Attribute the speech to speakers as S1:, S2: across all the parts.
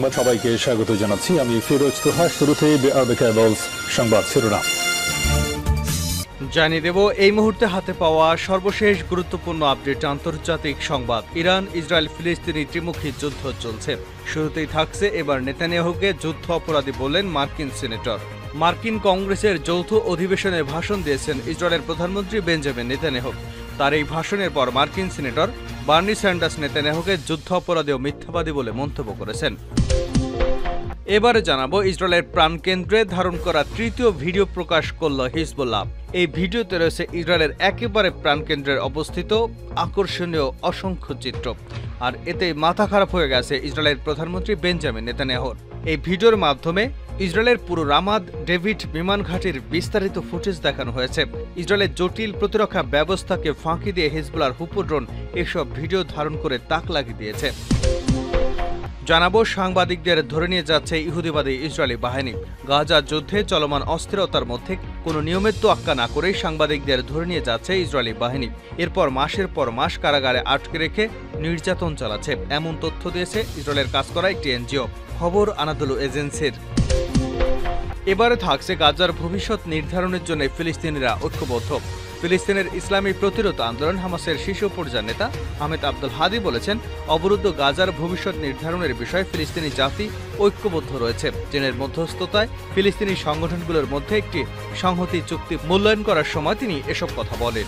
S1: সংবাদ সবাইকে স্বাগত জানাচ্ছি। আমি ফিরোজ তোহা। শুরুতেই সংবাদ শিরোনাম
S2: জানিয়ে দেব এই মুহূর্তে হাতে পাওয়া সর্বশেষ গুরুত্বপূর্ণ আপডেট। আন্তর্জাতিক সংবাদ। ইরান ইসরায়েল ফিলিস্তিনি ত্রিমুখী যুদ্ধ চলছে। শুরুতেই থাকছে এবার নেতানিয়াহুকে যুদ্ধ অপরাধী বললেন মার্কিন সিনেটর। মার্কিন কংগ্রেসের যৌথ অধিবেশনে ভাষণ দিয়েছেন ইসরায়েলের প্রধানমন্ত্রী বেঞ্জামিন নেতানিয়াহু। তার এই ভাষণের পর মার্কিন সিনেটর বার্নি স্যান্ডার্স নেতানিয়াহুকে যুদ্ধ অপরাধী ও মিথ্যাবাদী বলে মন্তব্য করেছেন। এবারে জানাবো ইসরায়েলের প্রাণকেন্দ্রে ধারণ করা তৃতীয় ভিডিও প্রকাশ করল হিজবুল্লাহ। এই ভিডিওতে রয়েছে ইসরায়েলের একেবারে প্রাণকেন্দ্রের অবস্থিত আকর্ষণীয় অসংখ্য চিত্র। আর এতে মাথা খারাপ হয়ে গেছে ইসরায়েলের প্রধানমন্ত্রী বেঞ্জামিন নেতানিয়াহুর। এই ভিডিওর মাধ্যমে ইসরায়েলের পুরো রামাদ ডেভিড বিমান ঘাঁটির বিস্তারিত ফুটেজ দেখানো হয়েছে। ইসরায়েলের জটিল প্রতিরক্ষা ব্যবস্থাকে ফাঁকি দিয়ে হিজবুল্লাহর হুপো ড্রোন এসব ভিডিও ধারণ করে তাক লাগিয়ে দিয়েছে। জানাবো সাংবাদিকদের ধরে নিয়ে যাচ্ছে ইহুদিবাদী ইসরায়েলি বাহিনী। গাজা যুদ্ধে চলমান অস্থিরতার মধ্যে কোনো নিয়মের তোয়াক্কা না করেই সাংবাদিকদের ধরে নিয়ে যাচ্ছে ইসরায়েলি বাহিনী। এরপর মাসের পর মাস কারাগারে আটকে রেখে নির্যাতন চালাচ্ছে, এমন তথ্য দিয়েছে ইসরায়েলের কাজ করা একটি এনজিও, খবর আনাদোলু এজেন্সির। এবারে থাকছে গাজার ভবিষ্যৎ নির্ধারণের জন্য ফিলিস্তিনিরা ঐক্যবদ্ধ। ফিলিস্তিনের ইসলামী প্রতিরোধ আন্দোলন হামাসের শীর্ষ পর্যায়ের নেতা আহমেদ আব্দুল হাদি বলেছেন, অবরুদ্ধ গাজার ভবিষ্যৎ নির্ধারণের বিষয়ে ফিলিস্তিনি জাতি ঐক্যবদ্ধ রয়েছে। চীনের মধ্যস্থতায় ফিলিস্তিনি সংগঠনগুলোর মধ্যে একটি সংহতি চুক্তি মূল্যায়ন করার সময় তিনি এসব কথা বলেন।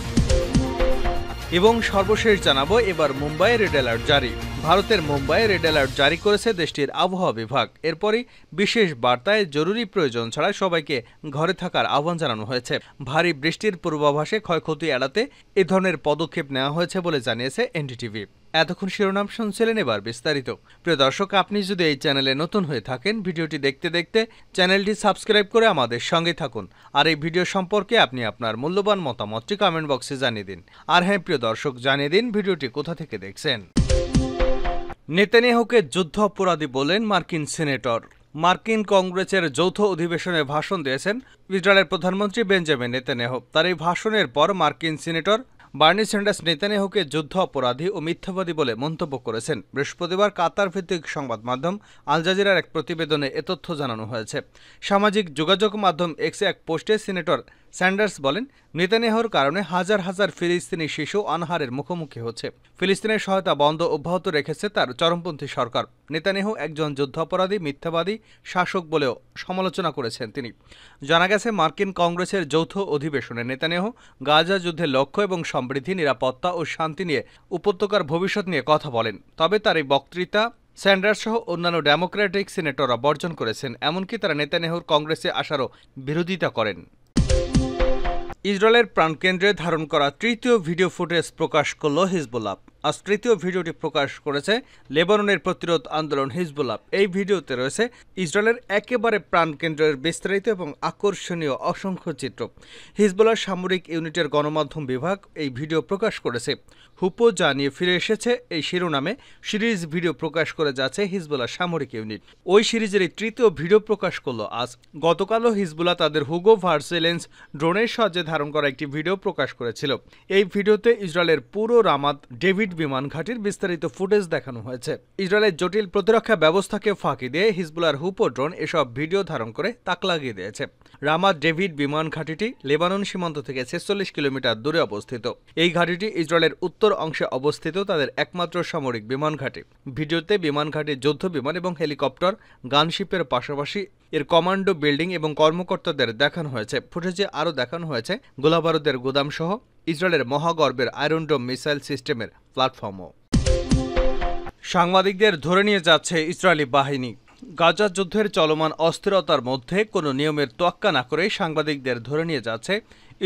S2: এবং সর্বশেষ জানাবো এবার মুম্বাইয়ে রেড অ্যালার্ট জারি। ভারতের মুম্বাইয়ে রেড অ্যালার্ট জারি করেছে দেশটির আবহাওয়া বিভাগ। এরপরই বিশেষ বার্তায় জরুরি প্রয়োজন ছাড়া সবাইকে ঘরে থাকার আহ্বান জানানো হয়েছে। ভারী বৃষ্টির পূর্বাভাসে ক্ষয়ক্ষতি এড়াতে এ ধরনের পদক্ষেপ নেওয়া হয়েছে বলে জানিয়েছে এনডিটিভি। এতক্ষণ শিরোনাম শুনছিলেন, এবার বিস্তারিত। প্রিয় দর্শক, আপনি যদি এই চ্যানেলে নতুন হয়ে থাকেন, ভিডিওটি দেখতে দেখতে চ্যানেলটি সাবস্ক্রাইব করে আমাদের সঙ্গে থাকুন। আর এই ভিডিও সম্পর্কে আপনি আপনার মূল্যবান মতামতটি কমেন্ট বক্সে জানিয়ে দিন। আর হ্যাঁ প্রিয় দর্শক, জানিয়ে দিন ভিডিওটি কোথা থেকে দেখছেন। নেতানিয়াহুকে যুদ্ধ অপরাধী বলেন মার্কিন সিনেটর। মার্কিন কংগ্রেসের যৌথ অধিবেশনে ভাষণ দিয়েছেন ইসরায়েলের প্রধানমন্ত্রী বেঞ্জামিন নেতানিয়াহু। তার এই ভাষণের পর মার্কিন সিনেটর বার্নি স্যান্ডার্স নেতানিয়াহুকে যুদ্ধ অপরাধী ও মিথ্যাবাদী বলে মন্তব্য করেছেন। বৃহস্পতিবার কাতার ভিত্তিক সংবাদ মাধ্যম আল জাজিরার এক প্রতিবেদনে এ তথ্য জানানো হয়েছে। সামাজিক যোগাযোগ মাধ্যম এক্সে এক পোস্টে সিনেটর স্যান্ডার্স বলেন, নেতানিয়াহুর কারণে হাজার হাজার ফিলিস্তিনি শিশু অনাহারের মুখোমুখি হচ্ছে। ফিলিস্তিনের সহায়তা বন্ধ অব্যাহত রেখেছে তার চরমপন্থী সরকার। নেতানিয়াহু একজন যুদ্ধাপরাধী, মিথ্যাবাদী শাসক বলেও সমালোচনা করেছেন তিনি। জানা গেছে, মার্কিন কংগ্রেসের যৌথ অধিবেশনে নেতানিয়াহু গাজা যুদ্ধের লক্ষ্য এবং সমৃদ্ধি, নিরাপত্তা ও শান্তি নিয়ে উপত্যকার ভবিষ্যৎ নিয়ে কথা বলেন। তবে তার এই বক্তৃতা স্যান্ডার্স সহ অন্যান্য ডেমোক্রেটিক সিনেটররা বর্জন করেছেন। এমনকি তারা নেতানিয়াহুর কংগ্রেসে আসারও বিরোধিতা করেন। ইসরায়েলের প্রাণকেন্দ্রে ধারণ করা তৃতীয় ভিডিও ফুটেজ প্রকাশ করল হিজবুল্লাহ। আজ তৃতীয় ভিডিওটি প্রকাশ করেছে লেবাননের প্রতিরোধ আন্দোলন হিজবুল্লাহ। এই ভিডিওতে রয়েছে ইসরায়েলের একেবারে প্রাণকেন্দ্রের বিস্তারিত এবং আকর্ষণীয় অসংখ্য চিত্র। হিজবুল্লাহর সামরিক ইউনিটের গণমাধ্যম বিভাগ এই ভিডিও প্রকাশ করেছে। হুপো জানিয়ে ফিরে এসেছে এই শিরোনামে সিরিজ ভিডিও প্রকাশ করে যাচ্ছে হিজবুল্লাহ সামরিক ইউনিট। ওই সিরিজের তৃতীয় ভিডিও প্রকাশ করল আজ। গতকালও হিজবুল্লাহ তাদের হুগো ভার্সেলেন্স ড্রোনের সাহায্যে ধারণ করা একটি ভিডিও প্রকাশ করেছিল। এই ভিডিওতে ইসরায়েলের পুরো রামাদ ডেভিড বিমান ঘাঁটির বিস্তারিত ফুটেজ দেখানো হয়েছে। ইসরায়েলের জটিল প্রতিরক্ষা ব্যবস্থাকে ফাঁকি দিয়ে হিজবুল্লাহর হুপো ড্রোন এসব ভিডিও ধারণ করে তাক লাগিয়ে দিয়েছে। রামাদ ডেভিড বিমান ঘাঁটিটি লেবানন সীমান্ত থেকে 46 কিলোমিটার দূরে অবস্থিত। এই ঘাঁটিটি ইসরায়েলের উত্তর অংশে অবস্থিত তাদের একমাত্র সামরিক বিমান ঘাঁটি। ভিডিওতে বিমান ঘাঁটির যুদ্ধ বিমান এবং হেলিকপ্টার, গানশিপের পাশাপাশি এর কমান্ডো বিল্ডিং এবং কর্মকর্তাদের দেখানো হয়েছে। ফুটেজে আরও দেখানো হয়েছে গোলাবারুদের গুদাম সহ ইসরায়েলের মহাগর্বের আয়রন ডোম মিসাইল সিস্টেমের প্ল্যাটফর্মও। সাংবাদিকদের ধরে নিয়ে যাচ্ছে ইসরায়েলি বাহিনী। গাজা যুদ্ধের চলমান অস্থিরতার মধ্যে কোনো নিয়মের তোয়াক্কা না করে সাংবাদিকদের ধরে নিয়ে যাচ্ছে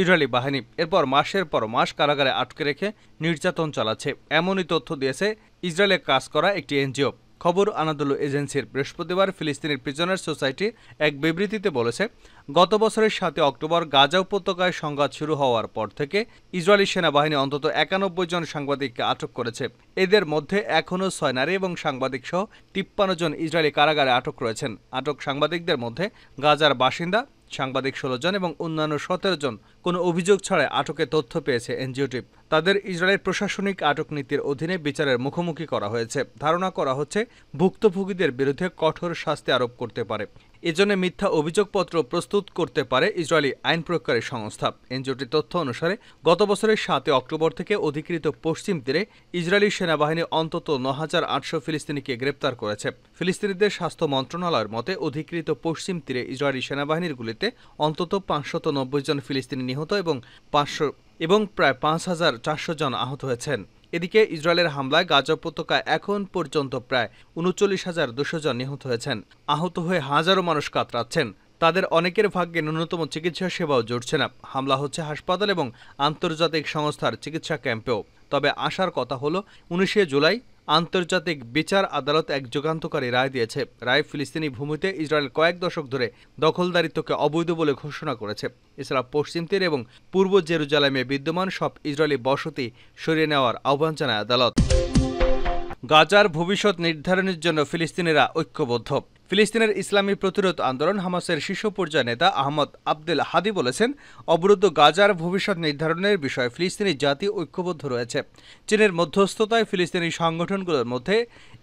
S2: ইসরায়েলি বাহিনী। এরপর মাসের পর মাস কারাগারে আটকে রেখে নির্যাতন চালাচ্ছে, এমনই তথ্য দিয়েছে ইসরায়েলে কাজ করা একটি এনজিও, খবর আনাদোলু এজেন্সির। বৃহস্পতিবার ফিলিস্তিনি প্রিজনার সোসাইটি এক বিবৃতিতে বলেছে, গত বছরের 7 অক্টোবর গাজা উপত্যকায় সংঘাত শুরু হওয়ার পর থেকে ইসরায়েলি সেনাবাহিনী অন্তত 91 জন সাংবাদিককে আটক করেছে। এদের মধ্যে এখনও 6 নারী এবং সাংবাদিক সহ 53 জন ইসরায়েলি কারাগারে আটক রয়েছেন। আটক সাংবাদিকদের মধ্যে গাজার বাসিন্দা সাংবাদিক 16 জন এবং অন্যান্য 17 জন কোনো অভিযোগ ছাড়াই আটকের তথ্য পেয়েছে এনজিওটি। তাদের ইসরায়েলের প্রশাসনিক আটক নীতির অধীনে বিচারের মুখোমুখি করা হয়েছে। ধারণা করা হচ্ছে ভুক্তভোগীদের বিরুদ্ধে কঠোর শাস্তি আরোপ করতে পারে। এজন্য মিথ্যা অভিযোগপত্র প্রস্তুত করতে পারে ইসরায়েলি আইন প্রয়োগকারী সংস্থা। এনজিওটির তথ্য অনুসারে গত বছরের 7 অক্টোবর থেকে অধিকৃত পশ্চিম তীরে ইসরায়েলি সেনাবাহিনী অন্তত 9,800 ফিলিস্তিনিকে গ্রেপ্তার করেছে। ফিলিস্তিনিদের স্বাস্থ্য মন্ত্রণালয়ের মতে অধিকৃত পশ্চিম তীরে ইসরায়েলি সেনাবাহিনীর গুলিতে অন্তত 590 জন ফিলিস্তিনি নিহত এবং প্রায় 5,400 জন আহত হয়েছেন। এদিকে ইসরায়েলের হামলায় গাজা উপত্যকায় এখন পর্যন্ত প্রায় 39,200 জন নিহত হয়েছেন। আহত হয়ে হাজারো মানুষ কাতরাচ্ছেন। তাদের অনেকের ভাগ্যে ন্যূনতম চিকিৎসা সেবাও জুটছে না। হামলা হচ্ছে হাসপাতাল এবং আন্তর্জাতিক সংস্থার চিকিৎসা ক্যাম্পেও। তবে আশার কথা হলো 19 জুলাই আন্তর্জাতিক বিচার আদালত এক যুগান্তকারী রায় দিয়েছে। রায় ফিলিস্তিনি ভূমিতে ইসরায়েল কয়েক দশক ধরে দখলদারিত্বকে অবৈধ বলে ঘোষণা করেছে। এছাড়া পশ্চিম তীর এবং পূর্ব জেরুজালেমে বিদ্যমান সব ইসরায়েলি বসতি সরিয়ে নেওয়ার আহ্বান জানায় আদালত। গাজার ভবিষ্যৎ নির্ধারণের জন্য ফিলিস্তিনিরা ঐক্যবদ্ধ। ফিলিস্তিনের ইসলামী প্রতিরোধ আন্দোলন হামাসের শীর্ষ পর্যায়ের নেতা আহমদ আবদেল হাদি বলেছেন, অবরুদ্ধ গাজার ভবিষ্যৎ নির্ধারণের বিষয়ে ফিলিস্তিনি জাতি ঐক্যবদ্ধ রয়েছে। চীনের মধ্যস্থতায় ফিলিস্তিনি সংগঠনগুলোর মধ্যে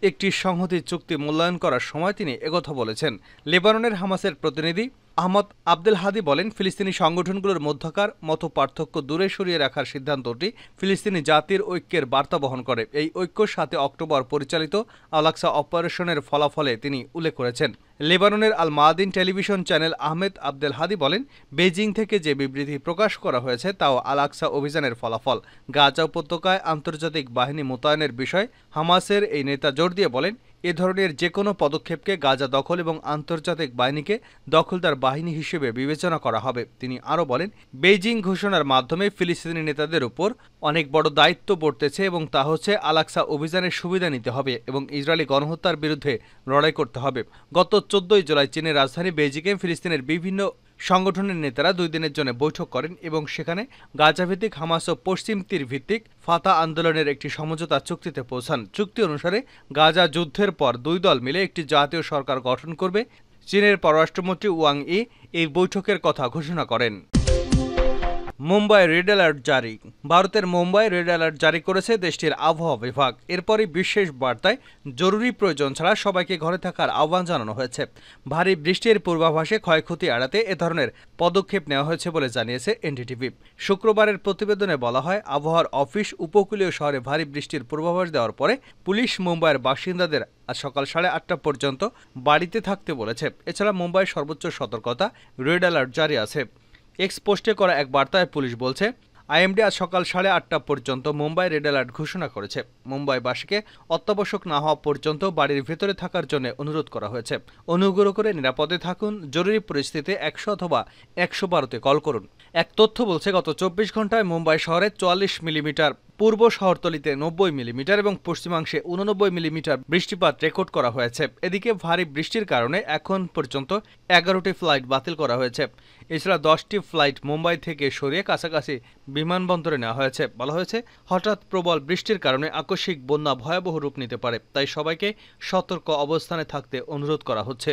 S2: একটি সংহতি চুক্তি মূল্যায়ন করার সময় তিনি একথা বলেছেন। লেবাননের হামাসের প্রতিনিধি আহমদ আবদেল হাদি বলেন, ফিলিস্তিনি সংগঠনগুলোর মধ্যকার মত পার্থক্য দূরে সরিয়ে রাখার সিদ্ধান্তটি ফিলিস্তিনি জাতির ঐক্যের বার্তা বহন করে। এই ঐক্য 7 অক্টোবর পরিচালিত আল-আকসা অপারেশনের ফলাফলে তিনি উল্লেখ করেছেন। লেবাননের আল মাদিন টেলিভিশন চ্যানেল আহমেদ আবদেল হাদি বলেন, বেজিং থেকে যে বিবৃতি প্রকাশ করা হয়েছে তাও আল-আকসা অভিযানের ফলাফল। গাজা উপত্যকায় আন্তর্জাতিক বাহিনী মোতায়েনের বিষয়ে হামাসের এই নেতা জোর দিয়ে বলেন, এ ধরনের যে কোনো পদক্ষেপকে গাজা দখল এবং আন্তর্জাতিক বাহিনীকে দখলদার বাহিনী হিসেবে বিবেচনা করা হবে। তিনি আরও বলেন, বেইজিং ঘোষণার মাধ্যমে ফিলিস্তিনি নেতাদের উপর অনেক বড় দায়িত্ব পড়তেছে এবং তা হচ্ছে আল-আকসা অভিযানের সুবিধা নিতে হবে এবং ইসরায়েলি গণহত্যার বিরুদ্ধে লড়াই করতে হবে। গত 14 জুলাই চীনের রাজধানী বেইজিংয়ে ফিলিস্তিনের বিভিন্ন সংগঠনের নেতারা 2 দিনের জন্য বৈঠক করেন এবং সেখানে গাজাভিত্তিক হামাস ও পশ্চিম তীর ভিত্তিক ফাতা আন্দোলনের একটি সমঝোতা চুক্তিতে পৌঁছান। চুক্তি অনুসারে গাজা যুদ্ধের পর 2 দল মিলে একটি জাতীয় সরকার গঠন করবে। চীনের পররাষ্ট্রমন্ত্রী ওয়াং ই এই বৈঠকের কথা ঘোষণা করেন। মুম্বাই রেড অ্যালার্ট জারি। ভারতের মুম্বাই রেড অ্যালার্ট জারি করেছে দেশটির আবহাওয়া বিভাগ। এরপরই বিশেষ বার্তায় জরুরি প্রয়োজন ছাড়া সবাইকে ঘরে থাকার আহ্বান জানানো হয়েছে। ভারী বৃষ্টির পূর্বাভাসে ক্ষয়ক্ষতি এড়াতে এ ধরনের পদক্ষেপ নেওয়া হয়েছে বলে জানিয়েছে এনডিটিভি। শুক্রবারের প্রতিবেদনে বলা হয়, আবহাওয়ার অফিস উপকূলীয় শহরে ভারী বৃষ্টির পূর্বাভাস দেওয়ার পরে পুলিশ মুম্বাইয়ের বাসিন্দাদের আজ সকাল 8:30 পর্যন্ত বাড়িতে থাকতে বলেছে। এছাড়া মুম্বাইয়ের সর্বোচ্চ সতর্কতা রেড অ্যালার্ট জারি আছে। এক্স পোস্টে করা এক বার্তায় পুলিশ বলছে, আইএমডি আজ সকাল 8:30 পর্যন্ত মুম্বাই রেড অ্যালার্ট ঘোষণা করেছে। মুম্বাইবাসীকে অত্যাবশ্যক না হওয়া পর্যন্ত বাড়ির ভেতরে থাকার জন্য অনুরোধ করা হয়েছে। অনুগ্রহ করে নিরাপদে থাকুন। জরুরি পরিস্থিতিতে 100 অথবা 112-তে কল করুন। এক তথ্য বলছে, গত 24 ঘন্টায় মুম্বাই শহরে 44 মিলিমিটার, পূর্ব শহরতলিতে 90 মিলিমিটার এবং পশ্চিমাংশে 89 মিলিমিটার বৃষ্টিপাত রেকর্ড করা হয়েছে। এদিকে ভারী বৃষ্টির কারণে এখন পর্যন্ত 11টি ফ্লাইট বাতিল করা হয়েছে। এছাড়া 10টি ফ্লাইট মুম্বাই থেকে সরিয়ে কাছাকাছি বিমানবন্দরে নেওয়া হয়েছে। বলা হয়েছে, হঠাৎ প্রবল বৃষ্টির কারণে আকস্মিক বন্যা ভয়াবহ রূপ নিতে পারে, তাই সবাইকে সতর্ক অবস্থানে থাকতে অনুরোধ করা হচ্ছে।